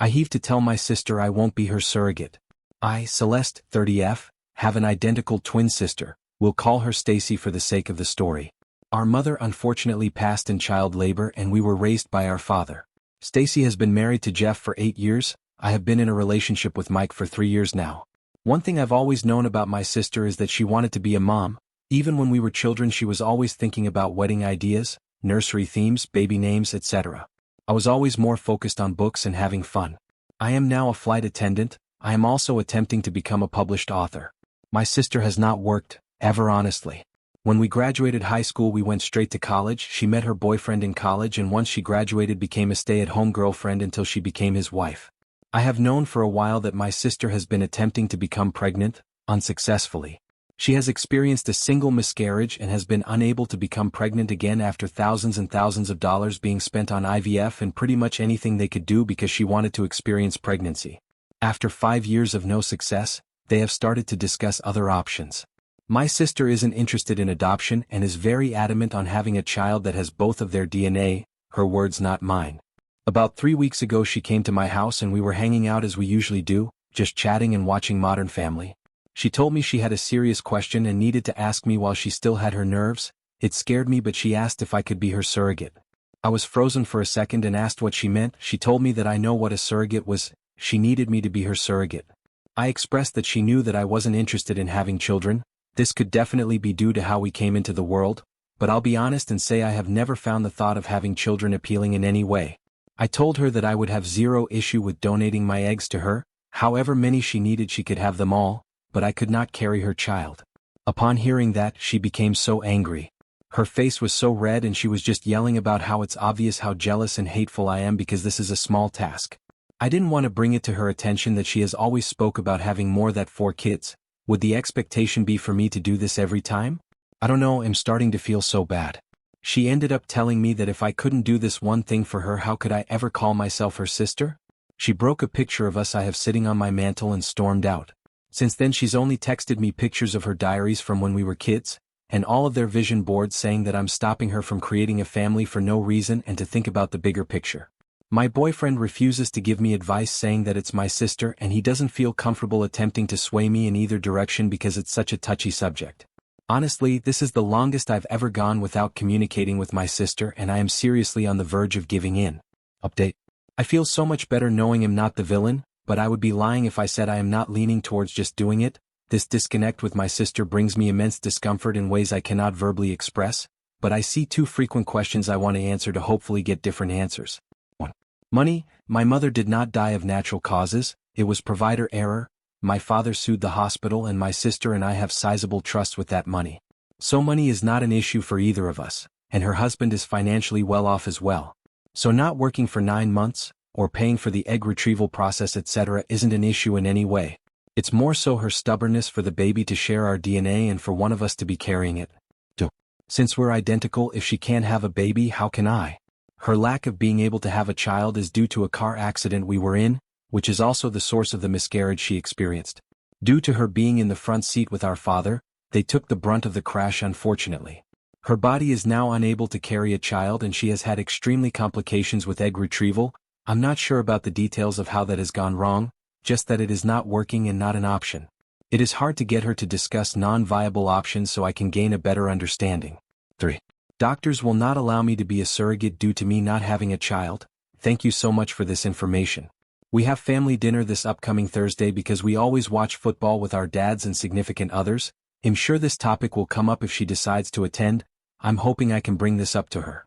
I heave to tell my sister I won't be her surrogate. I, Celeste, 30F, have an identical twin sister. We'll call her Stacy for the sake of the story. Our mother unfortunately passed in child labor and we were raised by our father. Stacy has been married to Jeff for 8 years. I have been in a relationship with Mike for 3 years now. One thing I've always known about my sister is that she wanted to be a mom. Even when we were children, she was always thinking about wedding ideas, nursery themes, baby names, etc. I was always more focused on books and having fun. I am now a flight attendant. I am also attempting to become a published author. My sister has not worked, ever honestly. When we graduated high school, we went straight to college. She met her boyfriend in college and once she graduated became a stay-at-home girlfriend until she became his wife. I have known for a while that my sister has been attempting to become pregnant, unsuccessfully. She has experienced a single miscarriage and has been unable to become pregnant again after thousands and thousands of dollars being spent on IVF and pretty much anything they could do because she wanted to experience pregnancy. After 5 years of no success, they have started to discuss other options. My sister isn't interested in adoption and is very adamant on having a child that has both of their DNA, her words not mine. About 3 weeks ago she came to my house and we were hanging out as we usually do, just chatting and watching Modern Family. She told me she had a serious question and needed to ask me while she still had her nerves. It scared me, but she asked if I could be her surrogate. I was frozen for a second and asked what she meant. She told me that I know what a surrogate was. She needed me to be her surrogate. I expressed that she knew that I wasn't interested in having children. This could definitely be due to how we came into the world, but I'll be honest and say I have never found the thought of having children appealing in any way. I told her that I would have zero issue with donating my eggs to her. However many she needed, she could have them all, but I could not carry her child. Upon hearing that, she became so angry. Her face was so red and she was just yelling about how it's obvious how jealous and hateful I am because this is a small task. I didn't want to bring it to her attention that she has always spoke about having more than 4 kids. Would the expectation be for me to do this every time? I don't know, I'm starting to feel so bad. She ended up telling me that if I couldn't do this one thing for her, how could I ever call myself her sister? She broke a picture of us I have sitting on my mantle and stormed out. Since then she's only texted me pictures of her diaries from when we were kids, and all of their vision boards saying that I'm stopping her from creating a family for no reason and to think about the bigger picture. My boyfriend refuses to give me advice, saying that it's my sister and he doesn't feel comfortable attempting to sway me in either direction because it's such a touchy subject. Honestly, this is the longest I've ever gone without communicating with my sister and I am seriously on the verge of giving in. Update. I feel so much better knowing I'm not the villain, but I would be lying if I said I am not leaning towards just doing it. This disconnect with my sister brings me immense discomfort in ways I cannot verbally express, but I see 2 frequent questions I want to answer to hopefully get different answers. 1. Money. My mother did not die of natural causes, it was provider error. My father sued the hospital and my sister and I have sizable trusts with that money. So money is not an issue for either of us, and her husband is financially well off as well. So not working for 9 months, or paying for the egg retrieval process etc. isn't an issue in any way. It's more so her stubbornness for the baby to share our DNA and for one of us to be carrying it. 2. Since we're identical, if she can't have a baby, how can I? Her lack of being able to have a child is due to a car accident we were in, which is also the source of the miscarriage she experienced. Due to her being in the front seat with our father, they took the brunt of the crash unfortunately. Her body is now unable to carry a child and she has had extremely complications with egg retrieval. I'm not sure about the details of how that has gone wrong, just that it is not working and not an option. It is hard to get her to discuss non-viable options so I can gain a better understanding. 3. Doctors will not allow me to be a surrogate due to me not having a child. Thank you so much for this information. We have family dinner this upcoming Thursday because we always watch football with our dads and significant others. I'm sure this topic will come up if she decides to attend. I'm hoping I can bring this up to her.